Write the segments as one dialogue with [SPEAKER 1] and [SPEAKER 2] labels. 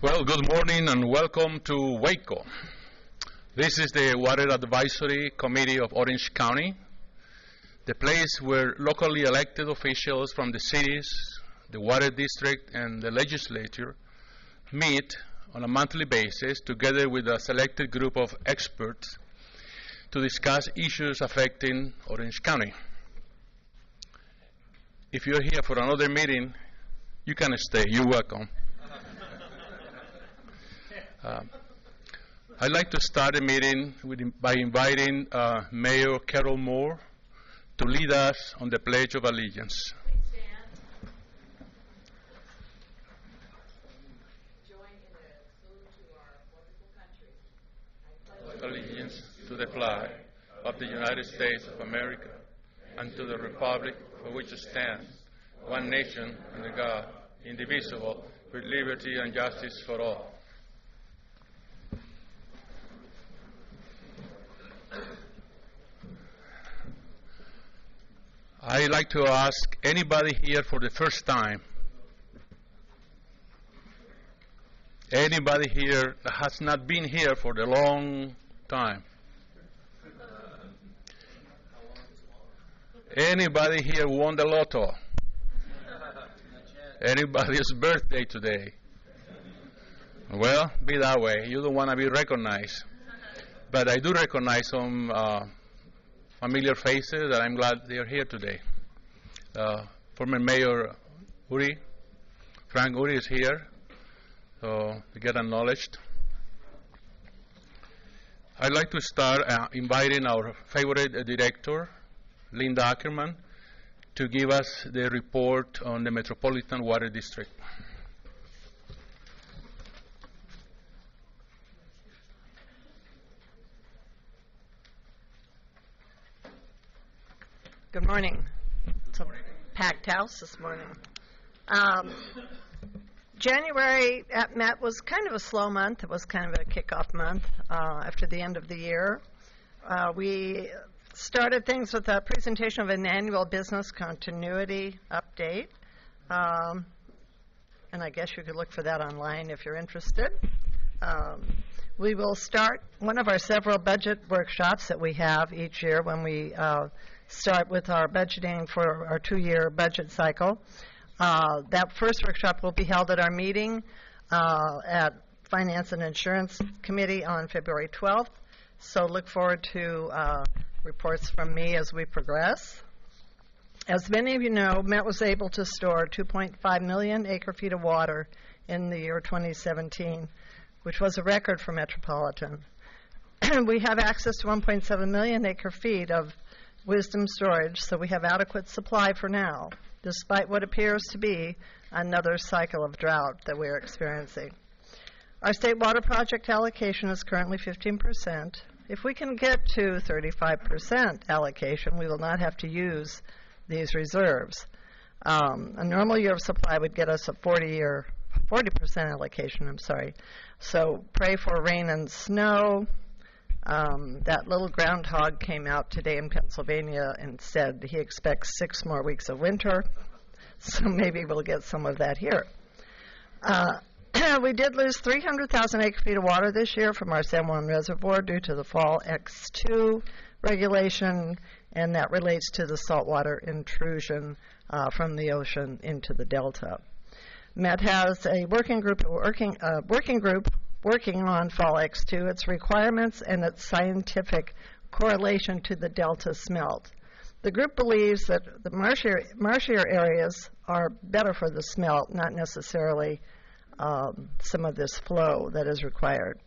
[SPEAKER 1] Well, good morning and welcome to WACO. This is the Water Advisory Committee of Orange County, the place where locally elected officials from the cities, the water district, and the legislature meet on a monthly basis together with a selected group of experts to discuss issues affecting Orange County. If you're here for another meeting, you can stay. You're welcome. I'd like to start the meeting by inviting Mayor Carol Moore to lead us on the Pledge of Allegiance.
[SPEAKER 2] Please stand. Join in the salute to our wonderful country. I pledge
[SPEAKER 1] Allegiance to the flag of the United States of America and to the republic for which it stands, one nation under God, indivisible, with liberty and justice for all. I'd like to ask anybody here for the first time, anybody here that has not been here for a long time, anybody here won the lotto, anybody's birthday today. Well, be that way. You don't want to be recognized. But I do recognize some familiar faces that I'm glad they're here today. Former Mayor Uri, Frank Uri is here, so to get acknowledged. I'd like to start inviting our favorite director, Linda Ackerman, to give us the report on the Metropolitan Water District.
[SPEAKER 3] Good morning. It's a packed house this morning. January at Met was kind of a slow month. It was kind of a kickoff month after the end of the year. We started things with a presentation of an annual business continuity update. And I guess you could look for that online if you're interested. We will start one of our several budget workshops that we have each year when we start with our budgeting for our 2-year budget cycle. That first workshop will be held at our meeting at Finance and Insurance Committee on February 12th. So look forward to reports from me as we progress. As many of you know, Met was able to store 2.5 million acre-feet of water in the year 2017, which was a record for Metropolitan. We have access to 1.7 million acre-feet of wisdom storage, so we have adequate supply for now, despite what appears to be another cycle of drought that we're experiencing. Our state water project allocation is currently 15%. If we can get to 35% allocation, we will not have to use these reserves. A normal year of supply would get us a 40% allocation, So pray for rain and snow. That little groundhog came out today in Pennsylvania and said he expects 6 more weeks of winter, so maybe we'll get some of that here. We did lose 300,000 acre-feet of water this year from our San Juan Reservoir due to the Fall X2 regulation, and that relates to the saltwater intrusion from the ocean into the delta. Met has a working group working on Fall X2, its requirements, and its scientific correlation to the delta smelt. The group believes that the marshier areas are better for the smelt, not necessarily some of this flow that is required.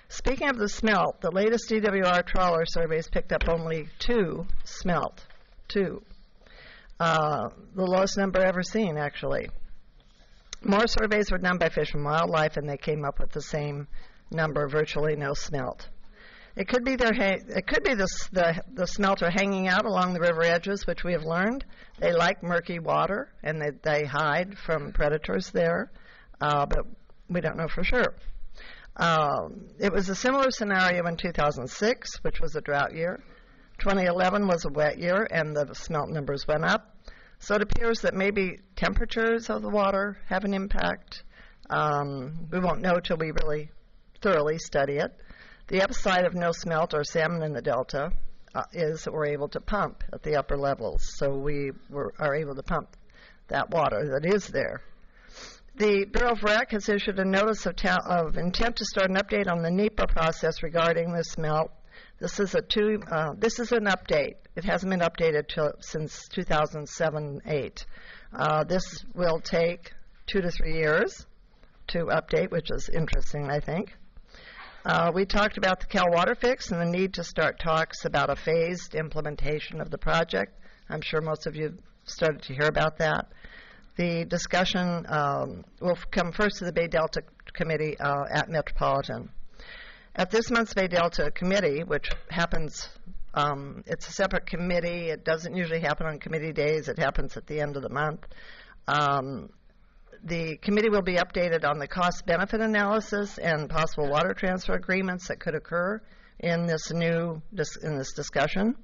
[SPEAKER 3] Speaking of the smelt, the latest DWR trawler surveys picked up only 2 smelt. 2. The lowest number ever seen, actually. More surveys were done by Fish and Wildlife, and they came up with the same number, virtually no smelt. It could be the smelt are hanging out along the river edges, which we have learned. They like murky water, and they hide from predators there, but we don't know for sure. It was a similar scenario in 2006, which was a drought year. 2011 was a wet year, and the smelt numbers went up. So it appears that maybe temperatures of the water have an impact. We won't know till we really thoroughly study it. The upside of no smelt or salmon in the delta is that we're able to pump at the upper levels, so we are able to pump that water that is there. The Bureau of WEROC has issued a notice of intent to start an update on the NEPA process regarding the smelt. This is an update. It hasn't been updated since 2007-8. This will take 2 to 3 years to update, which is interesting, I think. We talked about the Cal Water Fix and the need to start talks about a phased implementation of the project. I'm sure most of you started to hear about that. The discussion will come first to the Bay Delta Committee at Metropolitan. At this month's Bay Delta Committee, which happens, it's a separate committee. It doesn't usually happen on committee days. It happens at the end of the month. The committee will be updated on the cost-benefit analysis and possible water transfer agreements that could occur in this discussion.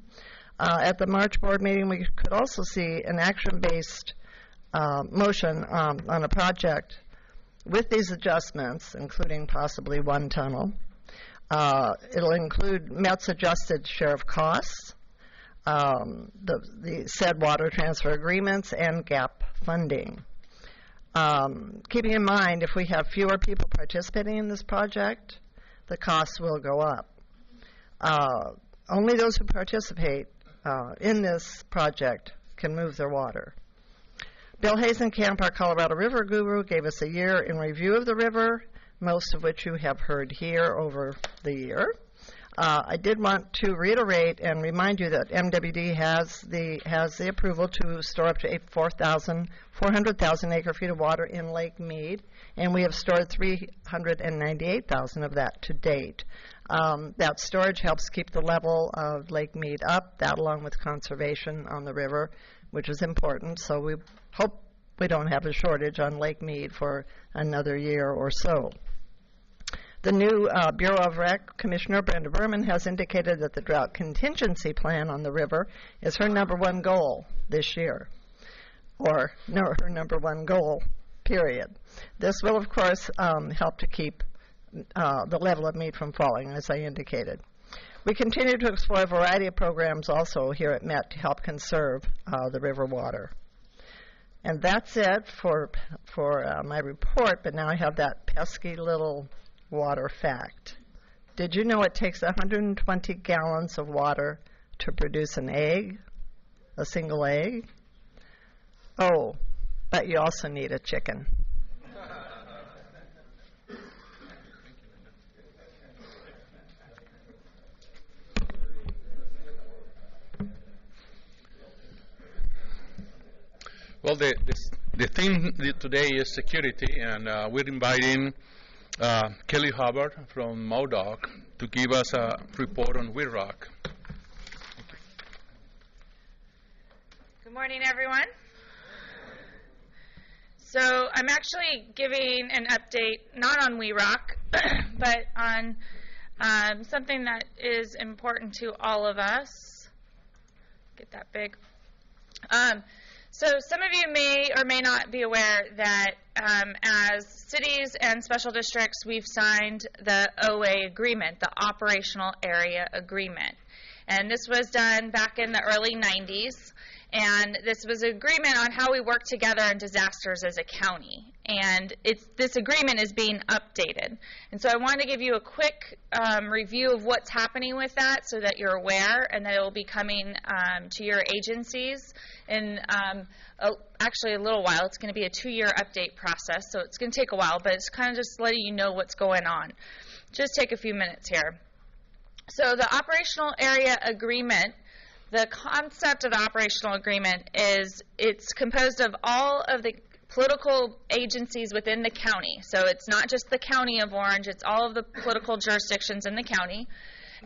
[SPEAKER 3] At the March board meeting, we could also see an action-based motion on a project with these adjustments, including possibly one tunnel. It'll include MET's adjusted share of costs, the said water transfer agreements, and gap funding. Keeping in mind, if we have fewer people participating in this project, the costs will go up. Only those who participate in this project can move their water. Bill Hazenkamp, our Colorado River guru, gave us a year in review of the river, most of which you have heard here over the year. I did want to reiterate and remind you that MWD has the approval to store up to 400,000 acre-feet of water in Lake Mead, and we have stored 398,000 of that to date. That storage helps keep the level of Lake Mead up, that along with conservation on the river, which is important, so we hope we don't have a shortage on Lake Mead for another year or so. The new Bureau of Rec Commissioner, Brenda Berman, has indicated that the drought contingency plan on the river is her #1 goal this year, or her #1 goal, period. This will, of course, help to keep the level of mead from falling, as I indicated. We continue to explore a variety of programs also here at Met to help conserve the river water. And that's it for my report, but now I have that pesky little water fact. Did you know it takes 120 gallons of water to produce an egg, a single egg? Oh, but you also need a chicken.
[SPEAKER 1] Well, the theme today is security, and we're inviting Kelly Hubbard from MODOC to give us a report on WEROC.
[SPEAKER 4] Good morning, everyone. So I'm actually giving an update not on WEROC, but on something that is important to all of us. Get that big. So some of you may or may not be aware that as cities and special districts, we've signed the OA agreement, the Operational Area Agreement. And this was done back in the early 90s. And this was an agreement on how we work together in disasters as a county. And this agreement is being updated. And so I wanted to give you a quick review of what's happening with that so that you're aware, and that it will be coming to your agencies in actually a little while. It's going to be a 2-year update process, so it's going to take a while, but it's kind of just letting you know what's going on. Just take a few minutes here. So the Operational Area Agreement, the concept of the operational agreement is it's composed of all of the political agencies within the county. So it's not just the county of Orange, it's all of the political jurisdictions in the county.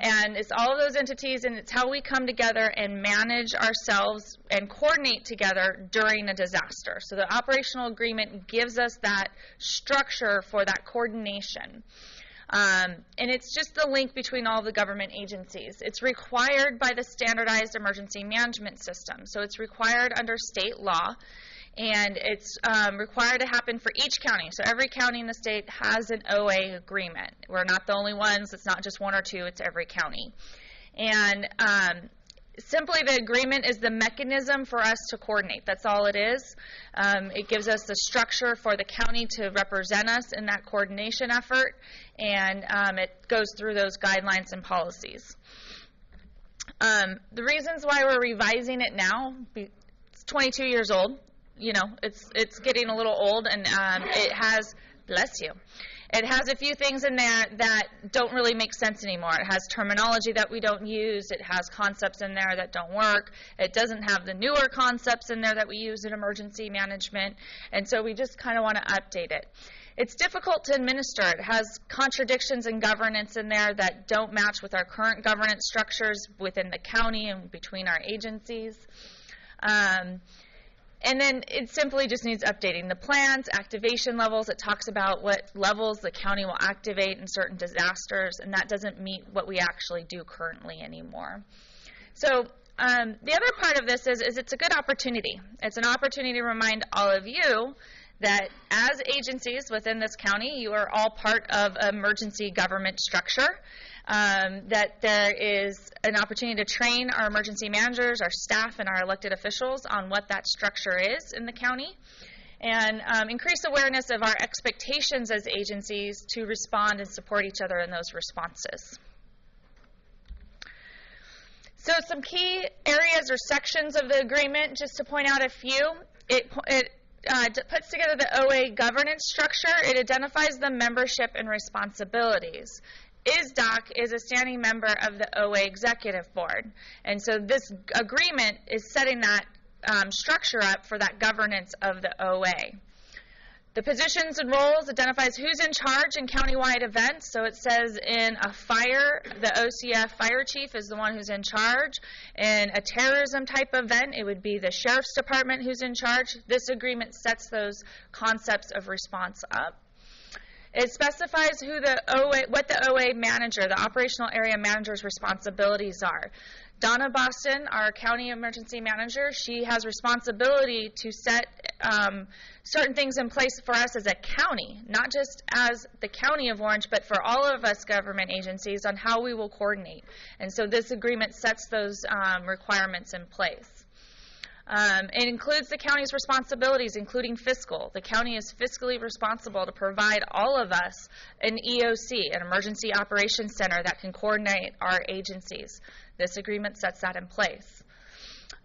[SPEAKER 4] And it's all of those entities, and it's how we come together and manage ourselves and coordinate together during a disaster. So the operational agreement gives us that structure for that coordination. And it's just the link between all the government agencies. It's required by the Standardized Emergency Management System. So it's required under state law. and it's required to happen for each county. So every county in the state has an OA agreement. We're not the only ones. It's not just one or two. It's every county. And simply the agreement is the mechanism for us to coordinate. That's all it is. It gives us the structure for the county to represent us in that coordination effort, and it goes through those guidelines and policies. The reasons why we're revising it now, it's 22 years old. You know, it's getting a little old, and it has, bless you, it has a few things in there that don't really make sense anymore. It has terminology that we don't use. It has concepts in there that don't work. It doesn't have the newer concepts in there that we use in emergency management, and so we just kind of want to update it. It's difficult to administer. It has contradictions in governance in there that don't match with our current governance structures within the county and between our agencies. And then it simply just needs updating. The plans, activation levels, it talks about what levels the county will activate in certain disasters, and that doesn't meet what we actually do currently anymore. So the other part of this is it's a good opportunity. It's an opportunity to remind all of you that as agencies within this county, you are all part of an emergency government structure, that there is an opportunity to train our emergency managers, our staff, and our elected officials on what that structure is in the county, and increase awareness of our expectations as agencies to respond and support each other in those responses. So some key areas or sections of the agreement, just to point out a few, it puts together the OA governance structure. It identifies the membership and responsibilities. ISDOC is a standing member of the OA Executive Board, and so this agreement is setting that structure up for that governance of the OA. The positions and roles identifies who's in charge in countywide events. So it says in a fire, the OCF fire chief is the one who's in charge. In a terrorism type event, it would be the sheriff's department who's in charge. This agreement sets those concepts of response up. It specifies who what the OA manager, the operational area manager's responsibilities are. Donna Boston, our county emergency manager, she has responsibility to set certain things in place for us as a county, not just as the county of Orange, but for all of us government agencies on how we will coordinate. And so this agreement sets those requirements in place. It includes the county's responsibilities, including fiscal. The county is fiscally responsible to provide all of us an EOC, an Emergency Operations Center, that can coordinate our agencies. This agreement sets that in place.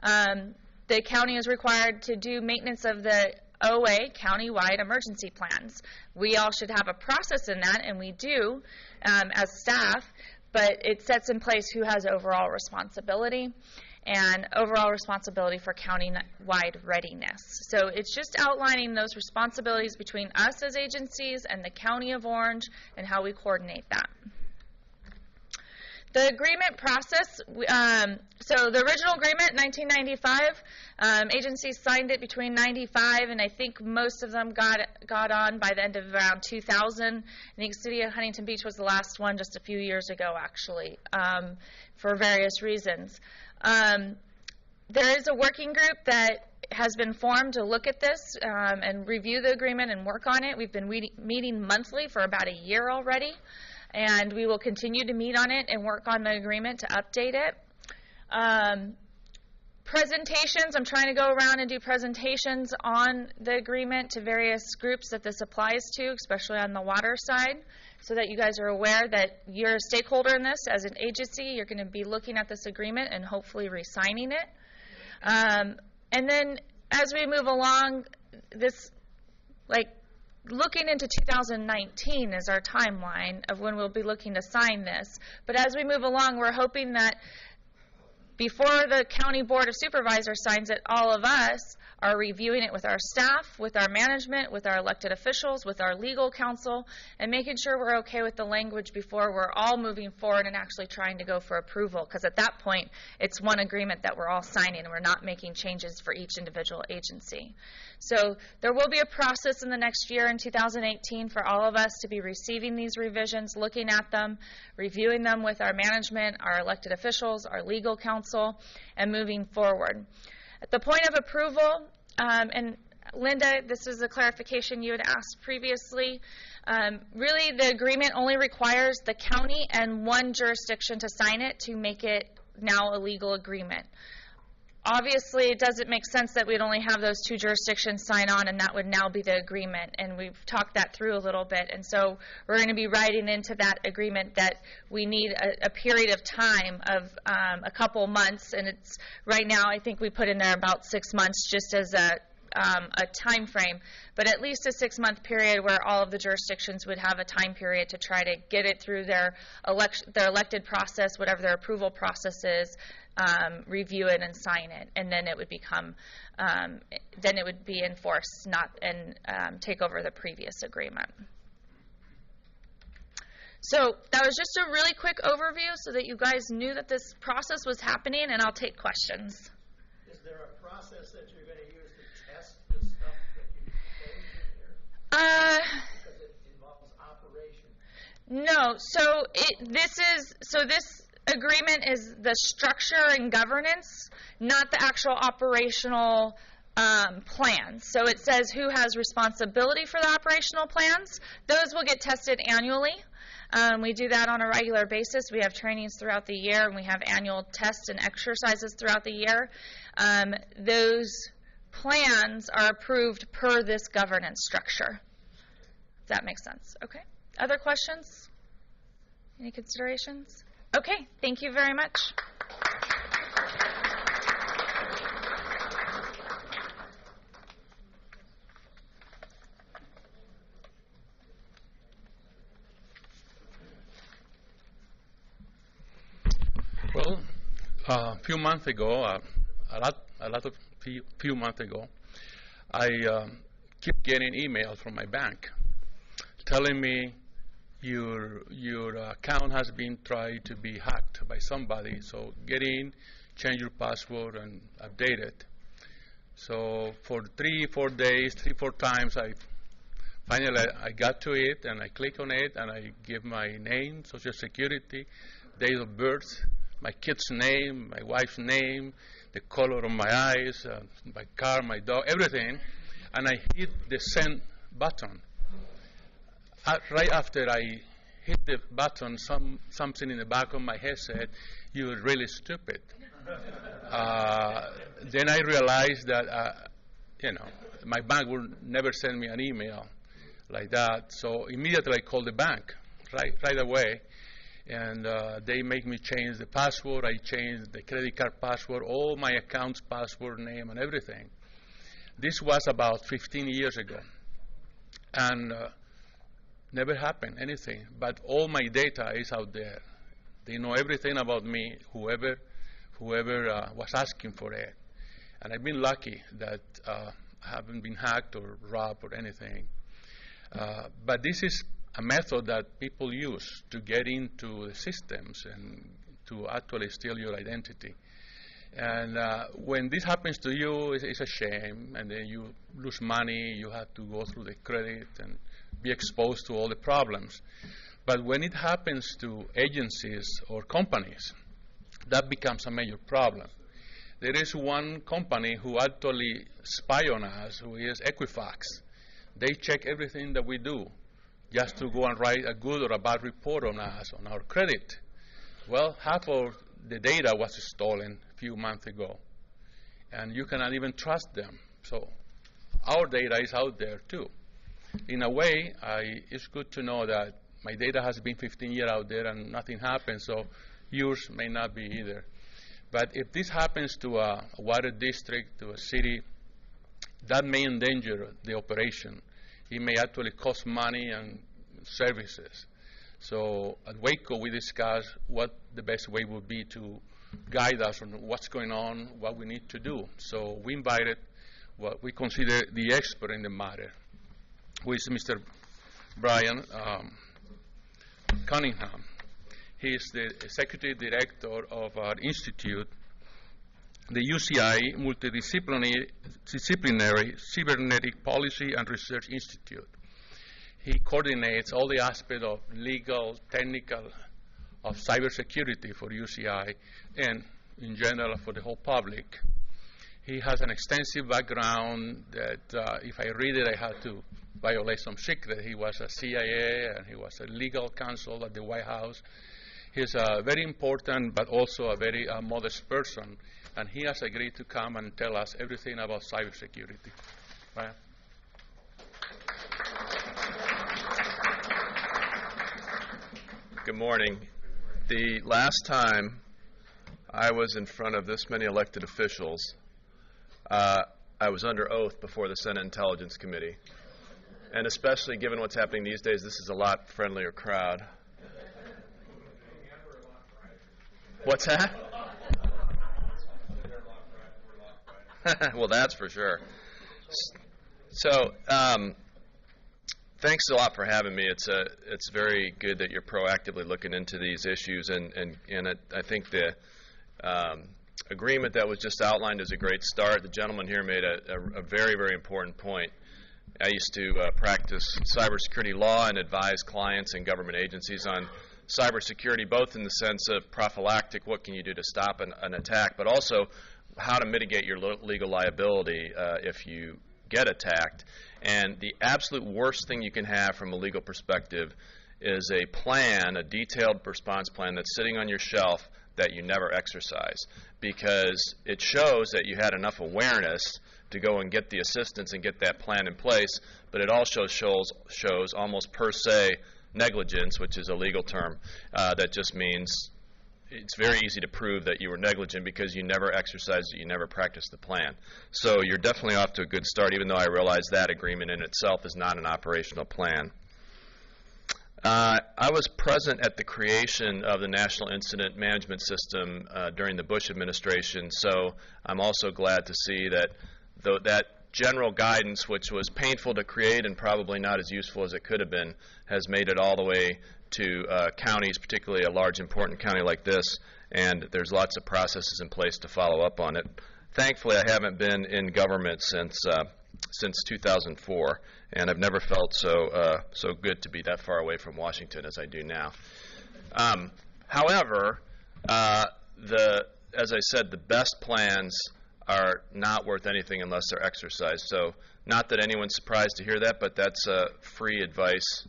[SPEAKER 4] The county is required to do maintenance of the OA countywide emergency plans. We all should have a process in that, and we do as staff, but it sets in place who has overall responsibility and overall responsibility for county-wide readiness. So it's just outlining those responsibilities between us as agencies and the County of Orange and how we coordinate that. The agreement process, so the original agreement, 1995, agencies signed it between 95, and I think most of them got on by the end of around 2000. I think City of Huntington Beach was the last one just a few years ago, actually, for various reasons. There is a working group that has been formed to look at this and review the agreement and work on it. We've been meeting monthly for about a year already, and we will continue to meet on it and work on the agreement to update it. Presentations, I'm trying to go around and do presentations on the agreement to various groups that this applies to, especially on the water side, so that you guys are aware that you're a stakeholder in this. As an agency, you're going to be looking at this agreement and hopefully re-signing it. And then as we move along, this, looking into 2019 is our timeline of when we'll be looking to sign this. But as we move along, we're hoping that before the County Board of Supervisors signs it, all of us are reviewing it with our staff, with our management, with our elected officials, with our legal counsel, and making sure we're okay with the language before we're all moving forward and actually trying to go for approval. Because at that point, it's one agreement that we're all signing, and we're not making changes for each individual agency. So there will be a process in the next year in 2018 for all of us to be receiving these revisions, looking at them, reviewing them with our management, our elected officials, our legal counsel, and moving forward. At the point of approval, and Linda, this is a clarification you had asked previously. Really, the agreement only requires the county and one jurisdiction to sign it to make it now a legal agreement. Obviously, it doesn't make sense that we'd only have those two jurisdictions sign on and that would now be the agreement, and we've talked that through a little bit. And so we're going to be writing into that agreement that we need a period of time of a couple months, and it's right now I think we put in there about 6 months just as a time frame, but at least a 6-month period where all of the jurisdictions would have a time period to try to get it through their elected process, whatever their approval process is, review it and sign it, and then it would become, then it would be enforced, and take over the previous agreement. So that was just a really quick overview so that you guys knew that this process was happening, and I'll take questions.
[SPEAKER 5] Is there a process that you're going to use to test the stuff that you propose in here? Because it involves operation.
[SPEAKER 4] No. So this agreement is the structure and governance, not the actual operational plans. So it says who has responsibility for the operational plans. Those will get tested annually. We do that on a regular basis. We have trainings throughout the year, and we have annual tests and exercises throughout the year. Those plans are approved per this governance structure. If that makes sense. Okay. Other questions? Any considerations? Okay. Thank you very much.
[SPEAKER 1] Well, a few months ago, few months ago, I keep getting emails from my bank telling me your account has been tried to be hacked by somebody. So get in, change your password, and update it. So for 3-4 days, 3-4 times, finally I got to it, and I click on it, and I give my name, Social Security, date of birth, my kid's name, my wife's name, the color of my eyes, my car, my dog, everything, and I hit the send button. Right after I hit the button, something in the back of my head said, "You're really stupid." Then I realized that, my bank will never send me an email like that. So immediately I called the bank right away. And they make me change the password. I changed the credit card password, all my account's password, name, and everything. This was about 15 years ago. And never happened, anything. But all my data is out there. They know everything about me, whoever was asking for it. And I've been lucky that I haven't been hacked or robbed or anything. But this is a method that people use to get into the systems and to actually steal your identity. And when this happens to you, it's a shame, and then you lose money, you have to go through the credit and be exposed to all the problems. But when it happens to agencies or companies, that becomes a major problem. There is one company who actually spy on us, who is Equifax. They check everything that we do, just to go and write a good or a bad report on us, on our credit. Well, half of the data was stolen a few months ago, and you cannot even trust them. So our data is out there too. In a way, it's good to know that my data has been 15 years out there and nothing happens, so yours may not be either. But if this happens to a water district, to a city, that may endanger the operation. It may actually cost money and services. So at WACO, we discuss what the best way would be to guide us on what's going on, what we need to do. So we invited what we consider the expert in the matter, who is Mr. Bryan Cunningham. He is the executive director of our institute, the UCI Multidisciplinary Cybernetic Policy and Research Institute. He coordinates all the aspects of legal, technical, of cybersecurity for UCI and in general for the whole public. He has an extensive background that if I read it, I had to violate some secret. He was a CIA and he was a legal counsel at the White House. He's a very important but also a very modest person, and he has agreed to come and tell us everything about cybersecurity. Bryan?
[SPEAKER 6] Good morning. The last time I was in front of this many elected officials, I was under oath before the Senate Intelligence Committee. And especially given what's happening these days, this is a lot friendlier crowd. What's that? Well, that's for sure. So, thanks a lot for having me. It's very good that you're proactively looking into these issues, and I think the agreement that was just outlined is a great start. The gentleman here made a very, very important point. I used to practice cybersecurity law and advise clients and government agencies on cybersecurity, both in the sense of prophylactic, what can you do to stop an attack, but also how to mitigate your legal liability if you get attacked. And the absolute worst thing you can have from a legal perspective is a plan, a detailed response plan that's sitting on your shelf that you never exercise, because it shows that you had enough awareness to go and get the assistance and get that plan in place, but it also shows almost per se negligence, which is a legal term that just means it's very easy to prove that you were negligent because you never exercised it, you never practiced the plan. So you're definitely off to a good start, even though I realize that agreement in itself is not an operational plan. I was present at the creation of the National Incident Management System during the Bush administration, so I'm also glad to see that that general guidance, which was painful to create and probably not as useful as it could have been, has made it all the way to counties, particularly a large, important county like this, and there's lots of processes in place to follow up on it. Thankfully, I haven't been in government since 2004, and I've never felt so good to be that far away from Washington as I do now. However, as I said, the best plans are not worth anything unless they're exercised. So not that anyone's surprised to hear that, but that's free advice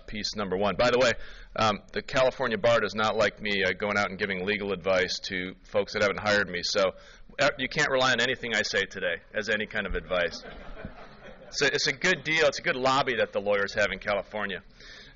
[SPEAKER 6] piece number one. By the way, the California Bar does not like me going out and giving legal advice to folks that haven't hired me. So you can't rely on anything I say today as any kind of advice. So it's a good deal. It's a good lobby that the lawyers have in California.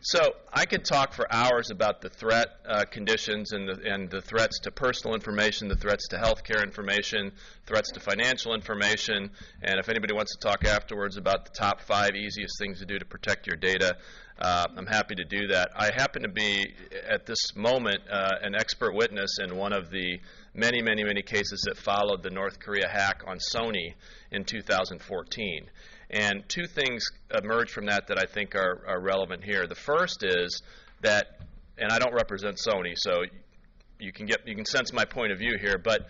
[SPEAKER 6] So I could talk for hours about the threat conditions and the threats to personal information, the threats to healthcare information, threats to financial information, and if anybody wants to talk afterwards about the top 5 easiest things to do to protect your data, I'm happy to do that. I happen to be, at this moment, an expert witness in one of the many, many, many cases that followed the North Korea hack on Sony in 2014. And 2 things emerge from that I think are relevant here. The first is that, and I don't represent Sony, so you can sense my point of view here, but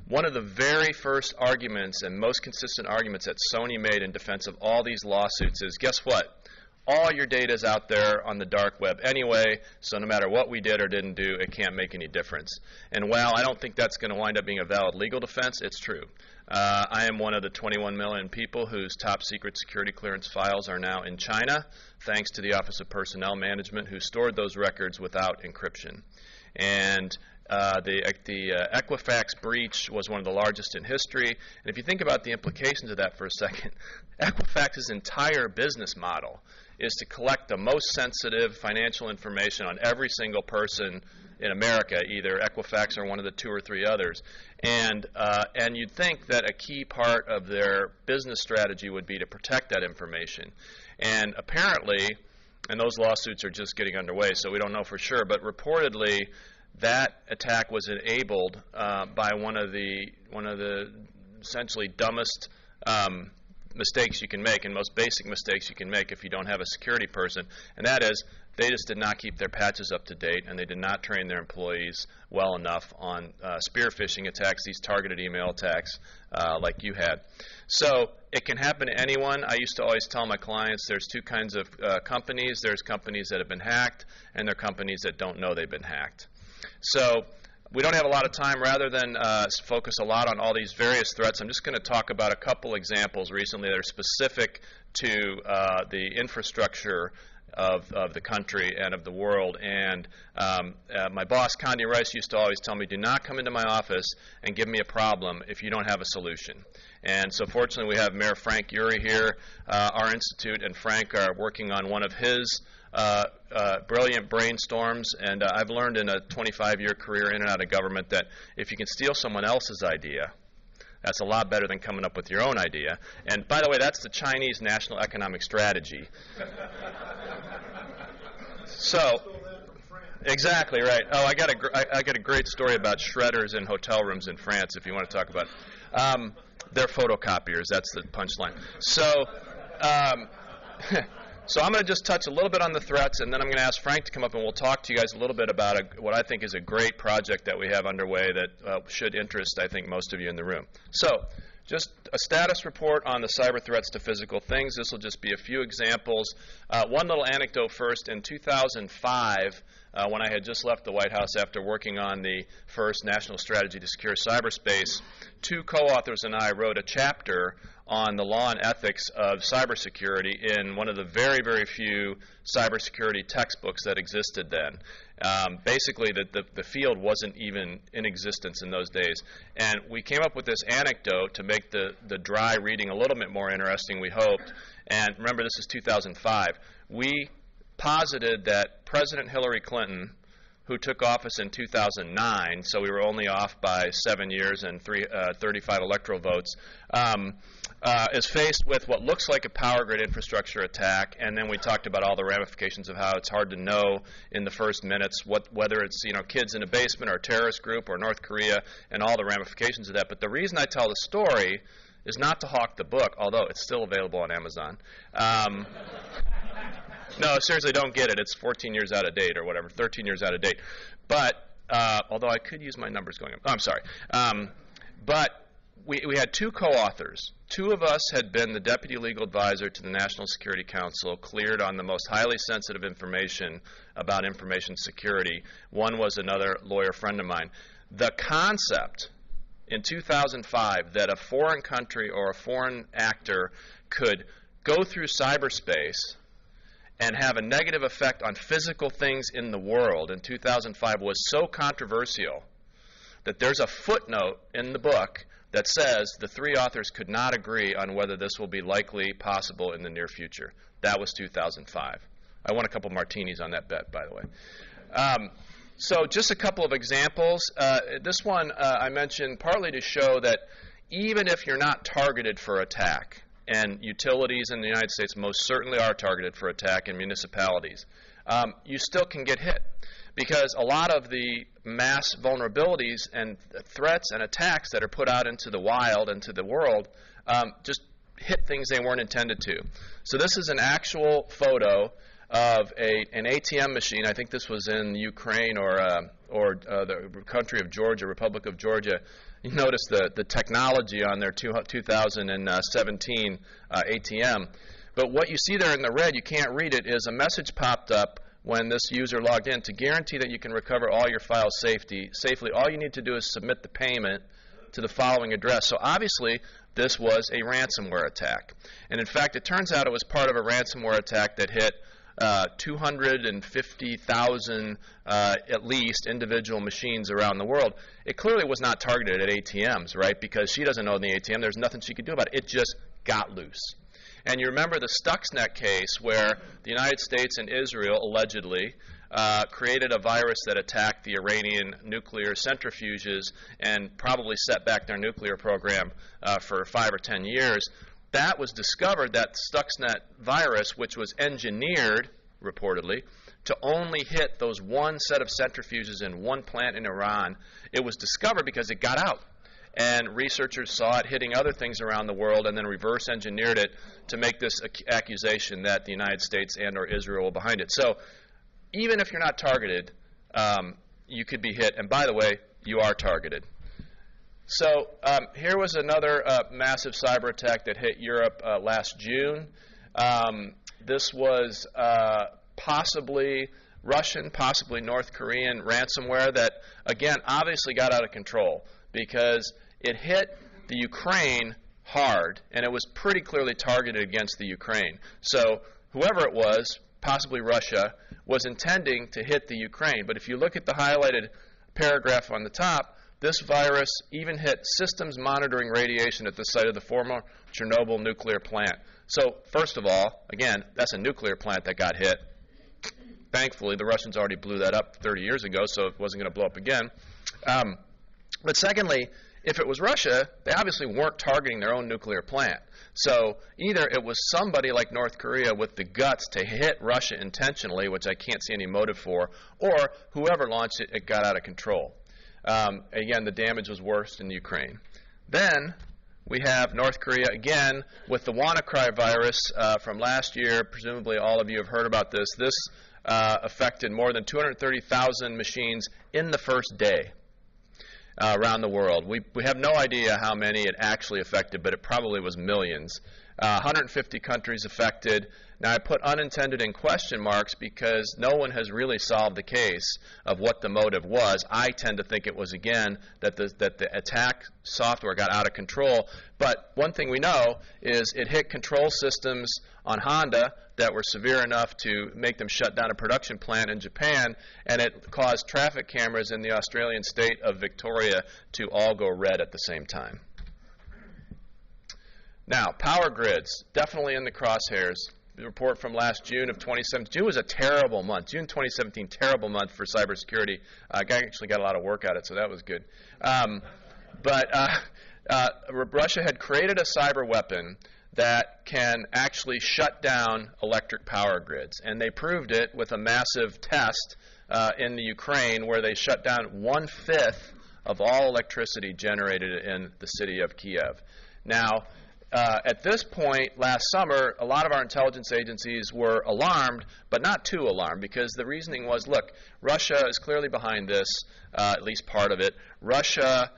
[SPEAKER 6] one of the very first arguments and most consistent arguments that Sony made in defense of all these lawsuits is, guess what? All your data is out there on the dark web anyway, so no matter what we did or didn't do, it can't make any difference. And while I don't think that's going to wind up being a valid legal defense, it's true. I am one of the 21 million people whose top secret security clearance files are now in China, thanks to the Office of Personnel Management, who stored those records without encryption. And the Equifax breach was one of the largest in history. And if you think about the implications of that for a second, Equifax's entire business model is to collect the most sensitive financial information on every single person in America, either Equifax or one of the 2 or 3 others. And you'd think that a key part of their business strategy would be to protect that information. And apparently, and those lawsuits are just getting underway, so we don't know for sure, but reportedly that attack was enabled by one of the essentially dumbest mistakes you can make and most basic mistakes you can make if you don't have a security person, and that is they just did not keep their patches up to date, and they did not train their employees well enough on spear phishing attacks, these targeted email attacks like you had. So it can happen to anyone. I used to always tell my clients there's 2 kinds of companies. There's companies that have been hacked, and there are companies that don't know they've been hacked. So we don't have a lot of time. Rather than focus a lot on all these various threats, I'm just going to talk about a couple examples recently that are specific to the infrastructure of the country and of the world. And my boss, Condi Rice, used to always tell me, do not come into my office and give me a problem if you don't have a solution. And so fortunately we have Mayor Frank Urey here. Our institute and Frank are working on one of his brilliant brainstorms, and I've learned in a 25-year career in and out of government that if you can steal someone else's idea, that's a lot better than coming up with your own idea. And by the way, that's the Chinese national economic strategy. So, exactly right. Oh, I got a great story about shredders in hotel rooms in France, if you want to talk about it. They're photocopiers. That's the punchline. So, so I'm going to just touch a little bit on the threats, and then I'm going to ask Frank to come up and we'll talk to you guys a little bit about what I think is a great project that we have underway that should interest, I think, most of you in the room. So, just a status report on the cyber threats to physical things. This will just be a few examples. One little anecdote first. In 2005, when I had just left the White House after working on the first National Strategy to Secure Cyberspace, two co-authors and I wrote a chapter on the law and ethics of cybersecurity in one of the very, very few cybersecurity textbooks that existed then. Basically, the field wasn't even in existence in those days. And we came up with this anecdote to make the dry reading a little bit more interesting, we hoped. And remember, this is 2005. We posited that President Hillary Clinton, who took office in 2009, so we were only off by 7 years and 35 electoral votes, is faced with what looks like a power grid infrastructure attack, and then we talked about all the ramifications of how it's hard to know in the first minutes whether it's kids in a basement or a terrorist group or North Korea and all the ramifications of that. But the reason I tell the story is not to hawk the book, although it's still available on Amazon. No, seriously, don't get it. It's 14 years out of date or whatever, 13 years out of date. But, although I could use my numbers going up. Oh, I'm sorry. But we had two co-authors. Two of us had been the deputy legal advisor to the National Security Council, cleared on the most highly sensitive information about information security. One was another lawyer friend of mine. The concept in 2005 that a foreign country or a foreign actor could go through cyberspace and have a negative effect on physical things in the world in 2005 was so controversial that there's a footnote in the book that says the three authors could not agree on whether this will be likely possible in the near future. That was 2005. I won a couple martinis on that bet, by the way. So just a couple of examples. This one I mentioned partly to show that even if you're not targeted for attack, and utilities in the United States most certainly are targeted for attack, in municipalities, you still can get hit. Because a lot of the mass vulnerabilities and threats and attacks that are put out into the wild and to the world just hit things they weren't intended to. So this is an actual photo of an ATM machine. I think this was in Ukraine or the country of Georgia, Republic of Georgia. You notice the technology on their 2017 ATM. But what you see there in the red, you can't read it, is a message popped up when this user logged in. To guarantee that you can recover all your files safely, all you need to do is submit the payment to the following address. So obviously, this was a ransomware attack. And in fact, it turns out it was part of a ransomware attack that hit 250,000 at least individual machines around the world. It clearly was not targeted at ATMs, right? Because she doesn't own the ATM. There's nothing she could do about it. It just got loose. And you remember the Stuxnet case where the United States and Israel allegedly created a virus that attacked the Iranian nuclear centrifuges and probably set back their nuclear program for 5 or 10 years. That was discovered, that Stuxnet virus, which was engineered, reportedly, to only hit those one set of centrifuges in one plant in Iran. It was discovered because it got out. And researchers saw it hitting other things around the world and then reverse engineered it to make this accusation that the United States and or Israel were behind it. So even if you're not targeted, you could be hit. And by the way, you are targeted. So here was another massive cyber attack that hit Europe last June. This was possibly Russian, possibly North Korean ransomware that, again, obviously got out of control because it hit the Ukraine hard, and it was pretty clearly targeted against the Ukraine. So whoever it was, possibly Russia, was intending to hit the Ukraine. But if you look at the highlighted paragraph on the top, this virus even hit systems monitoring radiation at the site of the former Chernobyl nuclear plant. So first of all, again, that's a nuclear plant that got hit. Thankfully, the Russians already blew that up 30 years ago, so it wasn't going to blow up again. But secondly, if it was Russia, they obviously weren't targeting their own nuclear plant. So either it was somebody like North Korea with the guts to hit Russia intentionally, which I can't see any motive for, or whoever launched it, it got out of control. Again, the damage was worse in Ukraine. Then we have North Korea again with the WannaCry virus from last year. Presumably all of you have heard about this. This affected more than 230,000 machines in the first day around the world. We have no idea how many it actually affected, but it probably was millions. 150 countries affected. Now, I put unintended in question marks because no one has really solved the case of what the motive was. I tend to think it was, again, that the attack software got out of control. But one thing we know is it hit control systems on Honda that were severe enough to make them shut down a production plant in Japan, and it caused traffic cameras in the Australian state of Victoria to all go red at the same time. Now, power grids, definitely in the crosshairs. The report from last June of 2017. June was a terrible month. June 2017, terrible month for cybersecurity. I actually got a lot of work at it, so that was good. Russia had created a cyber weapon that can actually shut down electric power grids, and they proved it with a massive test in the Ukraine where they shut down 1/5 of all electricity generated in the city of Kiev. Now, at this point, last summer, a lot of our intelligence agencies were alarmed, but not too alarmed, because the reasoning was, look, Russia is clearly behind this, at least part of it. Russia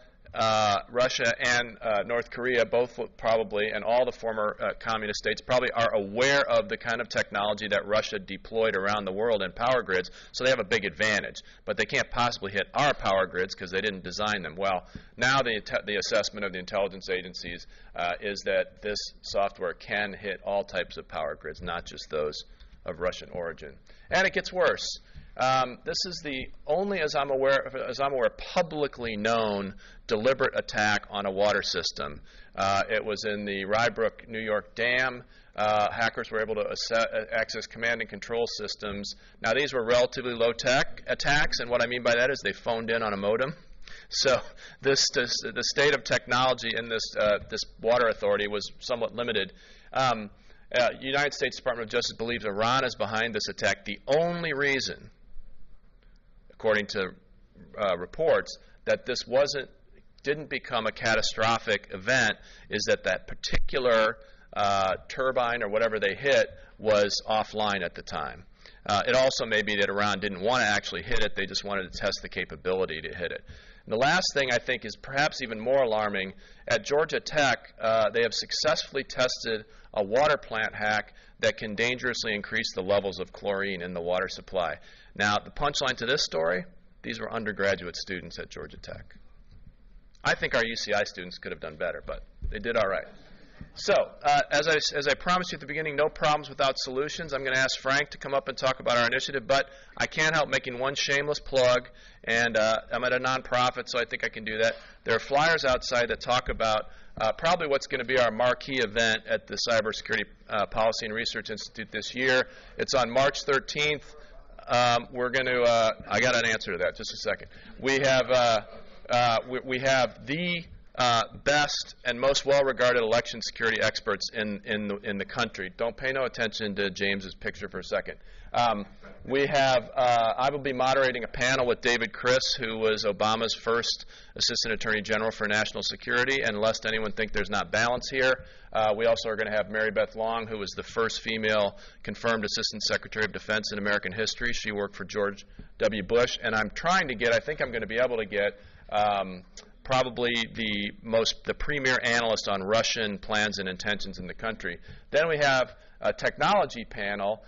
[SPEAKER 6] and North Korea, both probably, and all the former communist states probably are aware of the kind of technology that Russia deployed around the world in power grids, so they have a big advantage. But they can't possibly hit our power grids because they didn't design them. Well, now the assessment of the intelligence agencies is that this software can hit all types of power grids, not just those of Russian origin. And it gets worse. This is the only, as I'm aware, publicly known deliberate attack on a water system. It was in the Rybrook, New York dam. Hackers were able to access command and control systems. Now, these were relatively low-tech attacks, and what I mean by that is they phoned in on a modem. So the state of technology in this water authority was somewhat limited. United States Department of Justice believes Iran is behind this attack. The only reason, according to reports, that this didn't become a catastrophic event is that particular turbine or whatever they hit was offline at the time. It also may be that Iran didn't want to actually hit it. They just wanted to test the capability to hit it. And the last thing I think is perhaps even more alarming. At Georgia Tech, they have successfully tested a water plant hack that can dangerously increase the levels of chlorine in the water supply. Now, the punchline to this story, these were undergraduate students at Georgia Tech. I think our UCI students could have done better, but they did all right. So, as I promised you at the beginning, no problems without solutions. I'm going to ask Frank to come up and talk about our initiative, but I can't help making one shameless plug, and I'm at a nonprofit, so I think I can do that. There are flyers outside that talk about probably what's going to be our marquee event at the Cybersecurity Policy and Research Institute this year. It's on March 13th. We're going to I got an answer to that. Just a second. We have the best and most well-regarded election security experts in the country. Don't pay no attention to James's picture for a second. I will be moderating a panel with David Criss, who was Obama's first Assistant Attorney General for National Security, and lest anyone think there's not balance here, we also are going to have Mary Beth Long, who was the first female confirmed Assistant Secretary of Defense in American history. She worked for George W. Bush, and I think I'm going to be able to get probably the premier analyst on Russian plans and intentions in the country. Then we have a technology panel,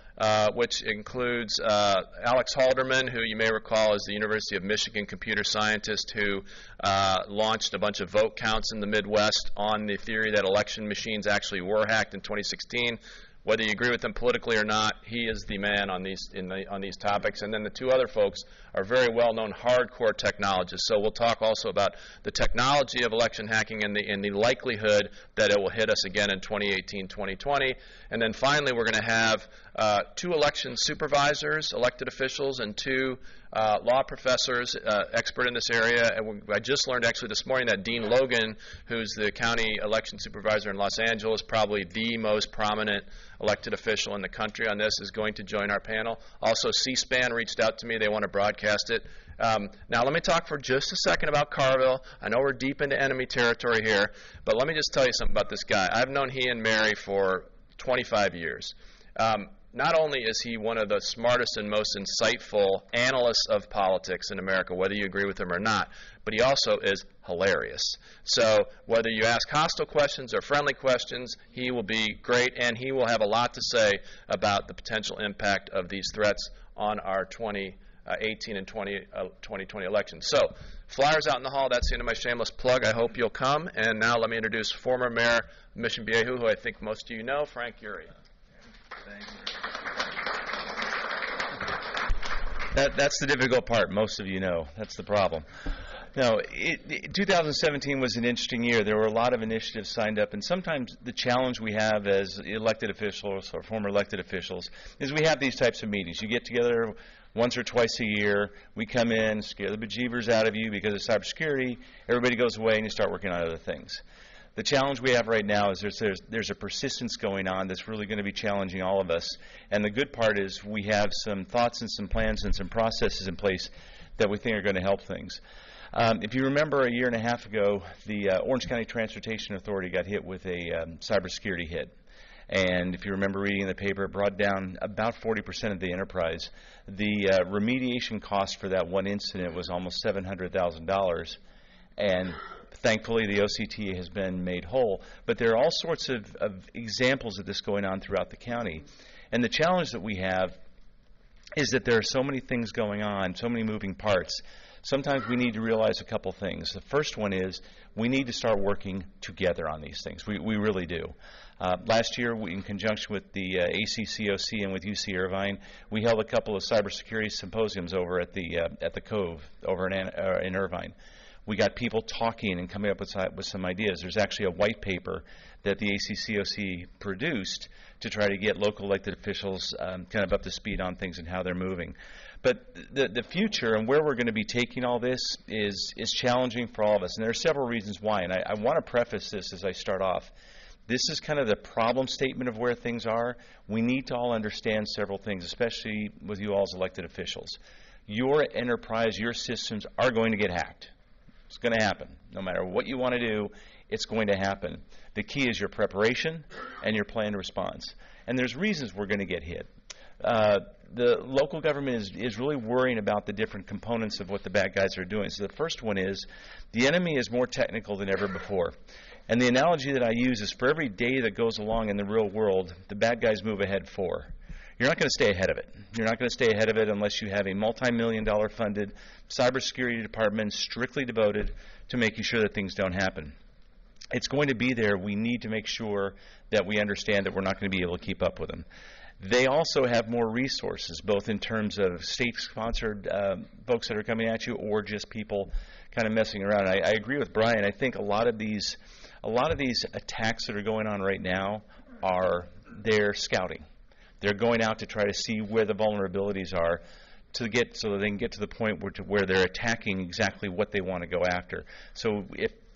[SPEAKER 6] which includes Alex Halderman, who you may recall is the University of Michigan computer scientist who launched a bunch of vote counts in the Midwest on the theory that election machines actually were hacked in 2016. Whether you agree with him politically or not, he is the man on these topics. And then the two other folks are very well-known hardcore technologists. So we'll talk also about the technology of election hacking and the likelihood that it will hit us again in 2018, 2020. And then finally, we're going to have 2 election supervisors, elected officials, and 2 law professors, expert in this area. And I just learned actually this morning that Dean Logan, who's the county election supervisor in Los Angeles, probably the most prominent elected official in the country on this, is going to join our panel. Also, C-SPAN reached out to me. They want to broadcast it. Now, let me talk for just a second about Carville. I know we're deep into enemy territory here, but let me just tell you something about this guy. I've known he and Mary for 25 years. Not only is he one of the smartest and most insightful analysts of politics in America, whether you agree with him or not, but he also is hilarious. So whether you ask hostile questions or friendly questions, he will be great, and he will have a lot to say about the potential impact of these threats on our 2018 and 2020 elections. So flyers out in the hall. That's the end of my shameless plug. I hope you'll come. And now let me introduce former Mayor of Mission Viejo, who I think most of you know, Frank Uri.
[SPEAKER 7] Thanks. That's the difficult part. Most of you know. That's the problem. No, 2017 was an interesting year. There were a lot of initiatives signed up, and sometimes the challenge we have as elected officials or former elected officials is we have these types of meetings. You get together once or twice a year. We come in, scare the bejeebers out of you because of cybersecurity. Everybody goes away, and you start working on other things. The challenge we have right now is there's a persistence going on that's really going to be challenging all of us. And the good part is we have some thoughts and some plans and some processes in place that we think are going to help things. If you remember a year and a half ago, the Orange County Transportation Authority got hit with a cybersecurity hit. And if you remember reading in the paper, it brought down about 40% of the enterprise. The remediation cost for that one incident was almost $700,000. And thankfully, the OCTA has been made whole. But there are all sorts of examples of this going on throughout the county. And the challenge that we have is that there are so many things going on, so many moving parts. Sometimes we need to realize a couple things. The first one is we need to start working together on these things. We really do. Last year, in conjunction with the ACCOC and with UC Irvine, we held a couple of cybersecurity symposiums over at the Cove over in Irvine. We got people talking and coming up with some ideas. There's actually a white paper that the ACCOC produced to try to get local elected officials kind of up to speed on things and how they're moving. But the future and where we're going to be taking all this is challenging for all of us. And there are several reasons why. And I want to preface this as I start off. This is kind of the problem statement of where things are. We need to all understand several things, especially with you all as elected officials. Your enterprise, your systems are going to get hacked. It's going to happen. No matter what you want to do, it's going to happen. The key is your preparation and your planned response. And there's reasons we're going to get hit. The local government is really worrying about the different components of what the bad guys are doing. So the first one is the enemy is more technical than ever before. And the analogy that I use is for every day that goes along in the real world, the bad guys move ahead 4. You're not going to stay ahead of it. You're not going to stay ahead of it unless you have a multi-million-dollar funded cybersecurity department strictly devoted to making sure that things don't happen. It's going to be there. We need to make sure that we understand that we're not going to be able to keep up with them. They also have more resources, both in terms of state-sponsored folks that are coming at you or just people kind of messing around. I agree with Bryan. I think a lot of these attacks that are going on right now they're scouting. They're going out to try to see where the vulnerabilities are so that they can get to the point where they're attacking exactly what they want to go after. So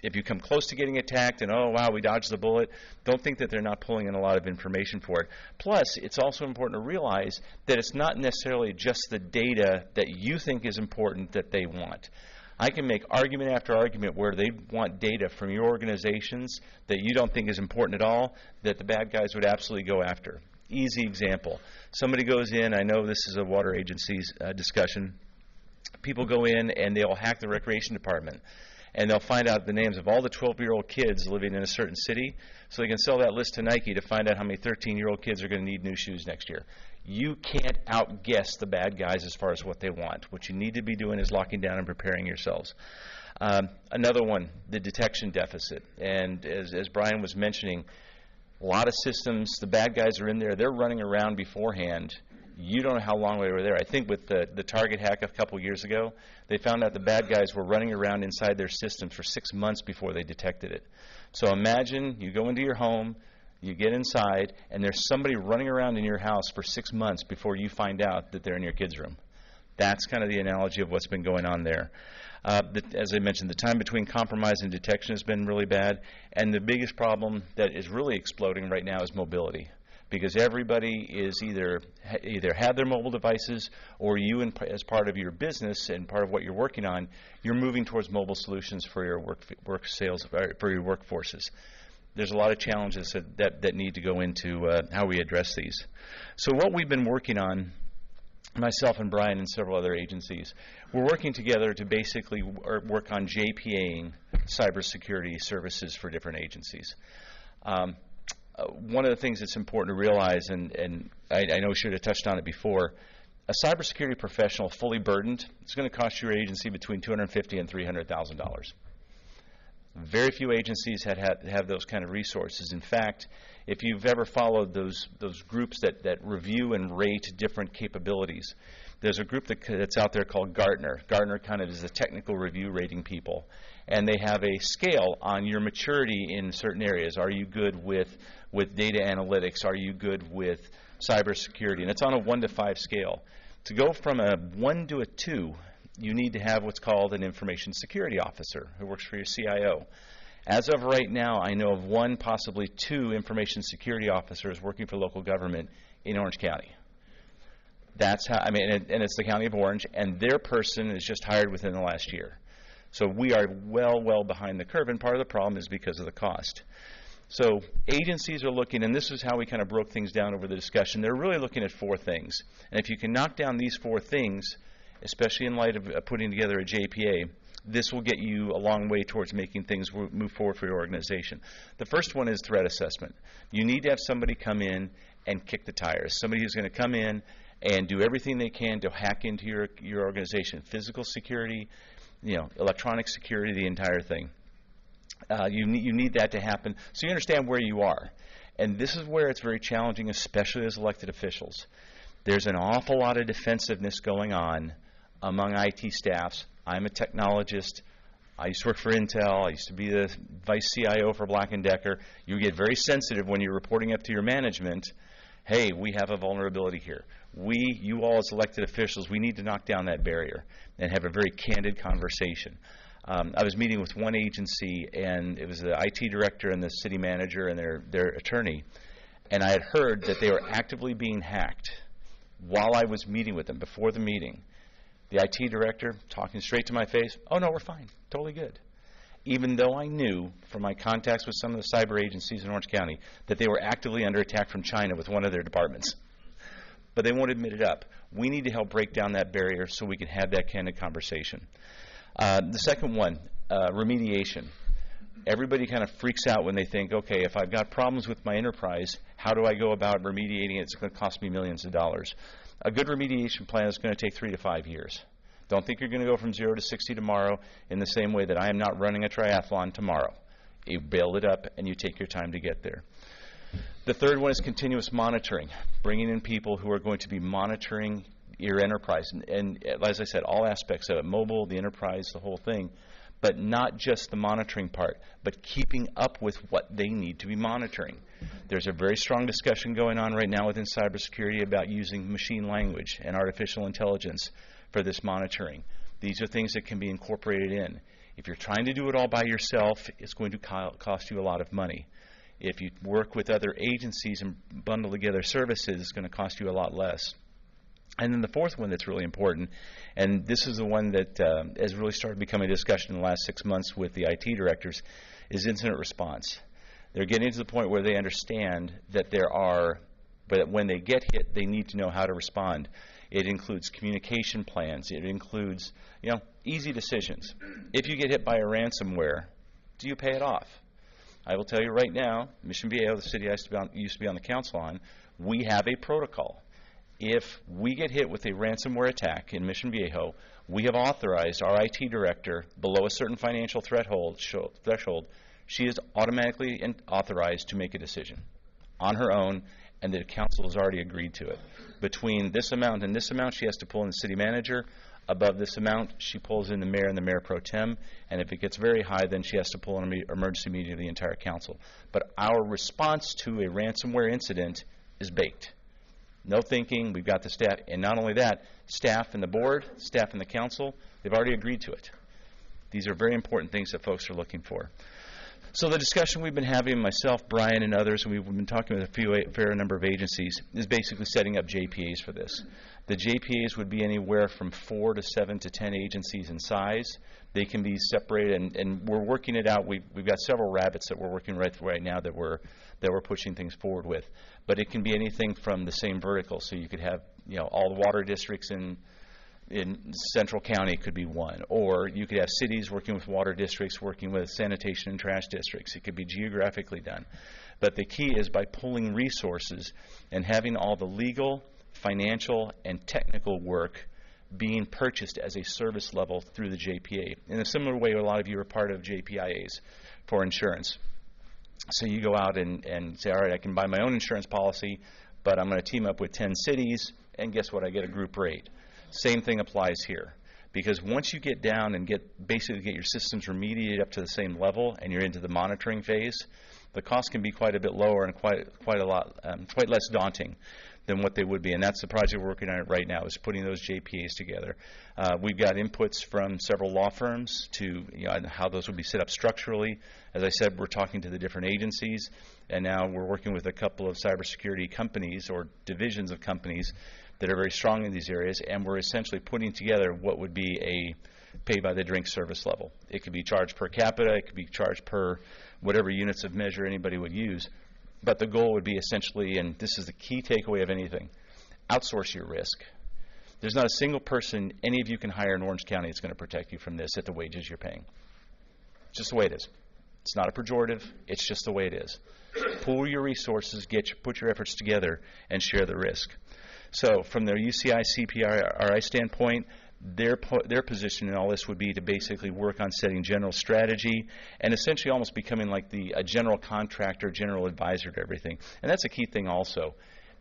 [SPEAKER 7] if you come close to getting attacked and, oh, wow, we dodged the bullet, don't think that they're not pulling in a lot of information for it. Plus, it's also important to realize that it's not necessarily just the data that you think is important that they want. I can make argument after argument where they want data from your organizations that you don't think is important at all that the bad guys would absolutely go after. Easy example. Somebody goes in, I know this is a water agency's discussion. People go in and they'll hack the recreation department. and they'll find out the names of all the 12-year-old kids living in a certain city, so they can sell that list to Nike to find out how many 13-year-old kids are going to need new shoes next year. You can't outguess the bad guys as far as what they want. What you need to be doing is locking down and preparing yourselves. Another one, the detection deficit. And as Bryan was mentioning, a lot of systems, the bad guys are in there. They're running around beforehand. You don't know how long they were there. I think with the Target hack a couple years ago, they found out the bad guys were running around inside their systems for 6 months before they detected it. So imagine you go into your home, you get inside, and there's somebody running around in your house for 6 months before you find out that they're in your kids' room. That's kind of the analogy of what's been going on there. As I mentioned, the time between compromise and detection has been really bad, and the biggest problem that is really exploding right now is mobility, because everybody is either have their mobile devices, or you, as part of your business and part of what you're working on, you're moving towards mobile solutions for your work sales, for your workforces. There's a lot of challenges that need to go into how we address these. So what we've been working on, myself and Bryan and several other agencies, we're working together to basically work on JPAing cybersecurity services for different agencies. One of the things that's important to realize, and I know we should have touched on it before, a cybersecurity professional fully burdened is going to cost your agency between $250,000 and $300,000. Very few agencies have those kind of resources. In fact, if you've ever followed those groups that review and rate different capabilities, there's a group that's out there called Gartner. Gartner kind of is a technical review rating people. And they have a scale on your maturity in certain areas. Are you good with data analytics? Are you good with cybersecurity? And it's on a 1 to 5 scale. To go from a 1 to a 2, you need to have what's called an information security officer who works for your CIO. As of right now, I know of 1, possibly 2 information security officers working for local government in Orange County. That's how, and it's the County of Orange, and their person is just hired within the last year. So we are well behind the curve, and part of the problem is because of the cost. So agencies are looking, and this is how we kind of broke things down over the discussion, they're really looking at 4 things. And if you can knock down these 4 things, especially in light of putting together a JPA, this will get you a long way towards making things move forward for your organization. The first one is threat assessment. You need to have somebody come in and kick the tires, somebody who's going to come in and do everything they can to hack into your organization, physical security, electronic security, the entire thing. You need that to happen so you understand where you are. And this is where it's very challenging, especially as elected officials. There's an awful lot of defensiveness going on among IT staffs. I'm a technologist. I used to work for Intel. I used to be the vice CIO for Black & Decker. You get very sensitive when you're reporting up to your management. Hey, we have a vulnerability here. You all as elected officials, we need to knock down that barrier and have a very candid conversation. I was meeting with one agency, and it was the IT director and the city manager and their attorney, and I had heard that they were actively being hacked while I was meeting with them, before the meeting. The IT director talking straight to my face, oh no, we're fine, totally good. Even though I knew from my contacts with some of the cyber agencies in Orange County that they were actively under attack from China with one of their departments. But they won't admit it up. We need to help break down that barrier so we can have that candid conversation. The second one, remediation. Everybody kind of freaks out when they think, okay, if I've got problems with my enterprise, how do I go about remediating it? It's going to cost me millions of dollars. A good remediation plan is going to take 3 to 5 years. Don't think you're going to go from 0 to 60 tomorrow in the same way that I am not running a triathlon tomorrow. You build it up and you take your time to get there. The third one is continuous monitoring, bringing in people who are going to be monitoring your enterprise. And as I said, all aspects of it, mobile, the enterprise, the whole thing, but not just the monitoring part, but keeping up with what they need to be monitoring. There's a very strong discussion going on right now within cybersecurity about using machine language and artificial intelligence for this monitoring. These are things that can be incorporated in. If you're trying to do it all by yourself, it's going to cost you a lot of money. If you work with other agencies and bundle together services, it's going to cost you a lot less. And then the fourth one that's really important, and this is the one that has really started becoming a discussion in the last 6 months with the IT directors, is incident response. They're getting to the point where they understand that but when they get hit, they need to know how to respond. It includes communication plans. It includes, easy decisions. If you get hit by a ransomware, do you pay it off? I will tell you right now, Mission Viejo, the city I used to be on the council on, we have a protocol. If we get hit with a ransomware attack in Mission Viejo, we have authorized our IT director below a certain financial threshold. She is automatically authorized to make a decision on her own, and the council has already agreed to it. Between this amount and this amount, she has to pull in the city manager. Above this amount, she pulls in the mayor and the mayor pro tem, and if it gets very high, then she has to pull in an emergency meeting of the entire council. But our response to a ransomware incident is baked. No thinking, we've got the staff, and not only that, staff and the board, staff and the council, they've already agreed to it. These are very important things that folks are looking for. So the discussion we've been having, myself, Bryan, and others, and we've been talking with a fair number of agencies, is basically setting up JPAs for this. The JPAs would be anywhere from 4 to 7 to 10 agencies in size. They can be separated, and we're working it out. We've got several rabbits that we're working right now that we're pushing things forward with. But it can be anything from the same vertical. So you could have, all the water districts in Central County could be one, or you could have cities working with water districts, working with sanitation and trash districts. It could be geographically done. But the key is by pulling resources and having all the legal, financial, and technical work being purchased as a service level through the JPA. In a similar way, a lot of you are part of JPIAs for insurance. So you go out and say, all right, I can buy my own insurance policy, but I'm going to team up with 10 cities, and guess what? I get a group rate. Same thing applies here. Because once you get down and basically get your systems remediated up to the same level and you're into the monitoring phase, the cost can be quite a bit lower and quite less daunting than what they would be. And that's the project we're working on right now, is putting those JPAs together. We've got inputs from several law firms to how those will be set up structurally. As I said, we're talking to the different agencies, and now we're working with a couple of cybersecurity companies or divisions of companies that are very strong in these areas, and we're essentially putting together what would be a pay-by-the-drink service level. It could be charged per capita, it could be charged per whatever units of measure anybody would use, but the goal would be essentially, and this is the key takeaway of anything, outsource your risk. There's not a single person any of you can hire in Orange County that's going to protect you from this at the wages you're paying. It's just the way it is. It's not a pejorative, it's just the way it is. Pool your resources, put your efforts together, and share the risk. So from the UCI CPRI standpoint, their position in all this would be to basically work on setting general strategy and essentially almost becoming like a general contractor, general advisor to everything. And that's a key thing also.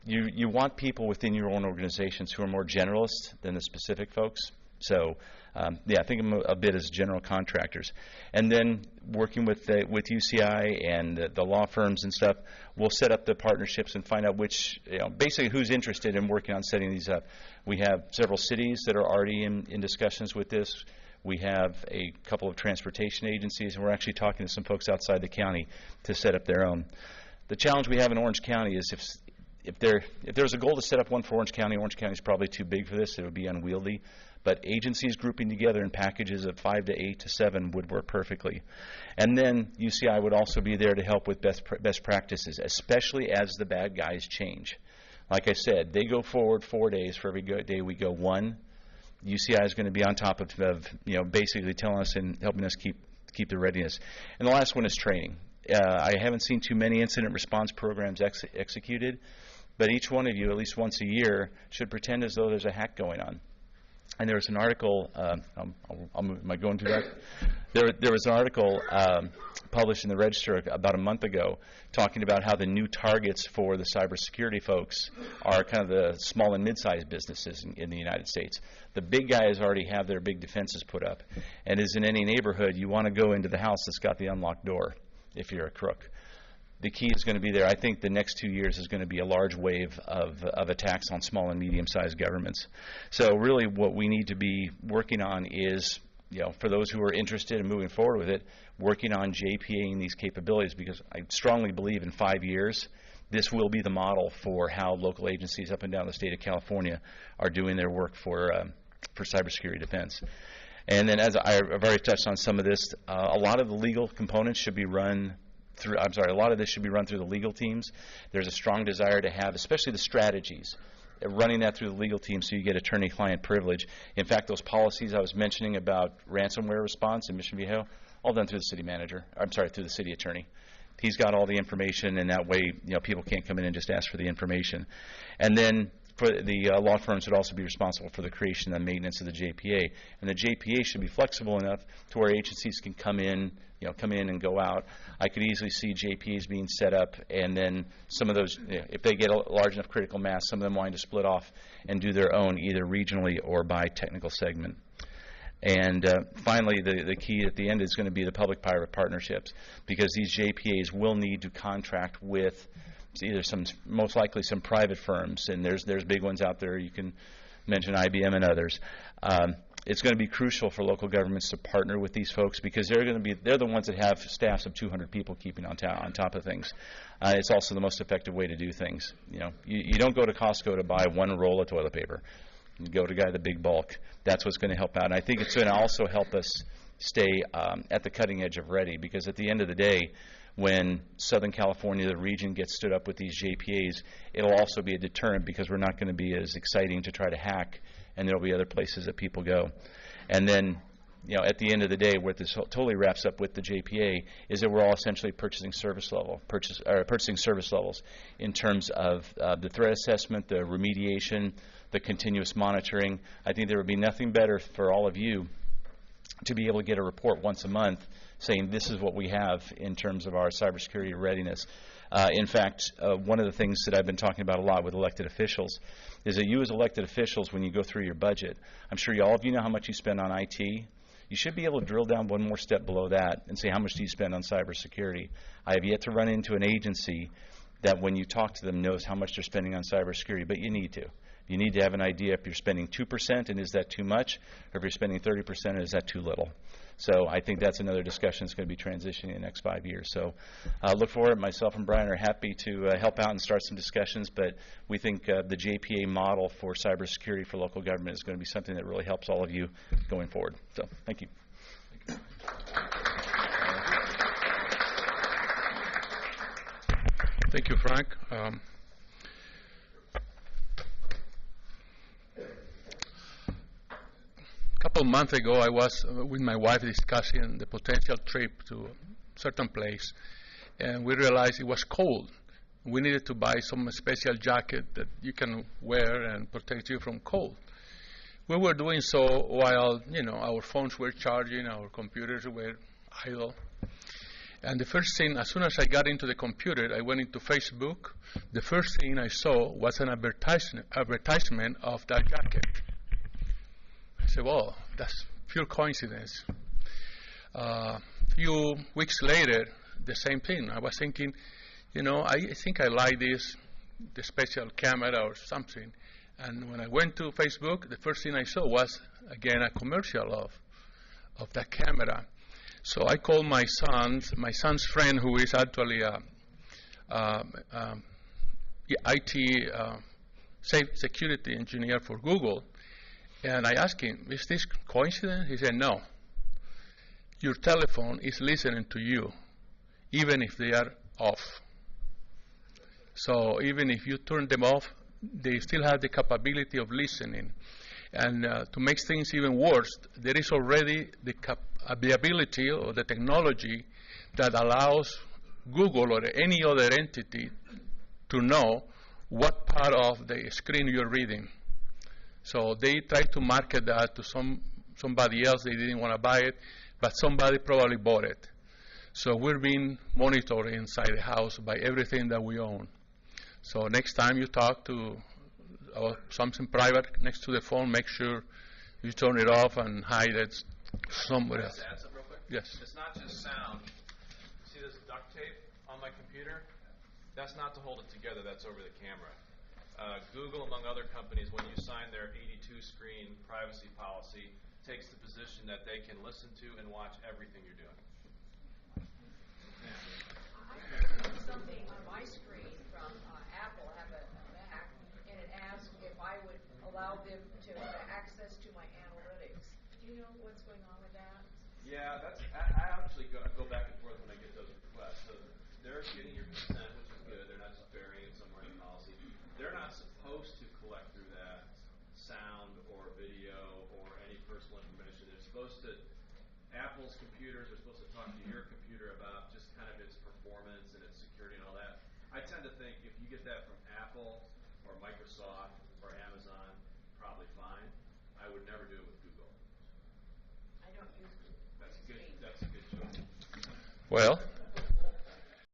[SPEAKER 7] You want people within your own organizations who are more generalists than the specific folks. So, think of them a bit as general contractors. And then working with UCI and the law firms and stuff, we'll set up the partnerships and find out basically who's interested in working on setting these up. We have several cities that are already in discussions with this. We have a couple of transportation agencies, and we're actually talking to some folks outside the county to set up their own. The challenge we have in Orange County is if there's a goal to set up one for Orange County is probably too big for this. It would be unwieldy. But agencies grouping together in packages of 5 to 8 to 7 would work perfectly. And then UCI would also be there to help with best practices, especially as the bad guys change. Like I said, they go forward 4 days. For every day we go 1. UCI is going to be on top of basically telling us and helping us keep the readiness. And the last one is training. I haven't seen too many incident response programs executed, but each one of you, at least once a year, should pretend as though there's a hack going on. And there was an article, am I going through that? There was an article published in the Register about a month ago talking about how the new targets for the cybersecurity folks are kind of the small and mid-sized businesses in the United States. The big guys already have their big defenses put up. And as in any neighborhood, you want to go into the house that's got the unlocked door if you're a crook. The key is going to be there. I think the next 2 years is going to be a large wave of attacks on small and medium-sized governments. So really what we need to be working on is, for those who are interested in moving forward with it, working on JPAing these capabilities, because I strongly believe in 5 years this will be the model for how local agencies up and down the state of California are doing their work for cybersecurity defense. And then as I've already touched on some of this, a lot of the legal components should be run a lot of this should be run through the legal teams. There's a strong desire to have, especially the strategies, running that through the legal team so you get attorney-client privilege. In fact, those policies I was mentioning about ransomware response in Mission Viejo, all done through the city manager. I'm sorry, through the city attorney. He's got all the information, and that way, people can't come in and just ask for the information. And then for the law firms would also be responsible for the creation and maintenance of the JPA. And the JPA should be flexible enough to where agencies can come in and go out. I could easily see JPAs being set up, and then some of those, if they get a large enough critical mass, some of them wanting to split off and do their own, either regionally or by technical segment. And finally, the key at the end is going to be the public-private partnerships, because these JPAs will need to contract with either most likely some private firms, and there's big ones out there. You can mention IBM and others. It's going to be crucial for local governments to partner with these folks, because they're the ones that have staffs of 200 people keeping on top of things. It's also the most effective way to do things. You don't go to Costco to buy one roll of toilet paper. You go to the big bulk. That's what's going to help out. And I think it's going to also help us stay at the cutting edge of ready, because at the end of the day, when Southern California, the region, gets stood up with these JPAs, it'll also be a deterrent, because we're not going to be as exciting to try to hack, and there'll be other places that people go. And then, at the end of the day, where this totally wraps up with the JPA is that we're all essentially purchasing service levels in terms of the threat assessment, the remediation, the continuous monitoring. I think there would be nothing better for all of you to be able to get a report once a month saying this is what we have in terms of our cybersecurity readiness. In fact, one of the things that I've been talking about a lot with elected officials is that you as elected officials, when you go through your budget, I'm sure all of you know how much you spend on IT. You should be able to drill down one more step below that and say, how much do you spend on cybersecurity? I have yet to run into an agency that when you talk to them knows how much they're spending on cybersecurity, but you need to. You need to have an idea if you're spending 2% and is that too much, or if you're spending 30% and is that too little. So I think that's another discussion that's going to be transitioning in the next 5 years. So look forward. Myself and Bryan are happy to help out and start some discussions, but we think the JPA model for cybersecurity for local government is going to be something that really helps all of you going forward. So thank you.
[SPEAKER 1] Thank you, Frank. A couple of months ago, I was with my wife discussing the potential trip to a certain place, and we realized it was cold. We needed to buy some special jacket that you can wear and protect you from cold. We were doing so while, our phones were charging, our computers were idle. And the first thing, as soon as I got into the computer, I went into Facebook. The first thing I saw was an advertisement of that jacket. I said, well, that's pure coincidence. A few weeks later, the same thing. I was thinking, I think I like the special camera or something. And when I went to Facebook, the first thing I saw was, again, a commercial of that camera. So I called my son's friend, who is actually IT safe security engineer for Google. And I asked him, is this coincidence? He said, no. Your telephone is listening to you, even if they are off. So even if you turn them off, they still have the capability of listening. And to make things even worse, there is already the ability or the technology that allows Google or any other entity to know what part of the screen you're reading. So they tried to market that to somebody else. They didn't want to buy it, but somebody probably bought it. So we're being monitored inside the house by everything that we own. So next time you talk to something private next to the phone, make sure you turn it off and hide it somewhere else.
[SPEAKER 6] Add something real quick?
[SPEAKER 1] Yes.
[SPEAKER 6] It's not just sound. See this duct tape on my computer? That's not to hold it together. That's over the camera. Google, among other companies, when you sign their 82-screen privacy policy, takes the position that they can listen to and watch everything you're doing.
[SPEAKER 2] I have something on my screen from Apple. I have a Mac, and it asks if I would allow them to have access to my analytics. Do you know what's going on with that?
[SPEAKER 6] Yeah, I actually go back and forth when I get those requests. So they're getting your consent, which is good. They're not just burying it somewhere in the policy. They're not supposed to collect your Apple's computers are supposed to talk to your computer about just kind of its performance and its security and all that. I tend to think if you get that from Apple or Microsoft or Amazon, probably fine. I would never do it with Google.
[SPEAKER 2] I don't use Google.
[SPEAKER 6] That's a good choice.
[SPEAKER 1] Well,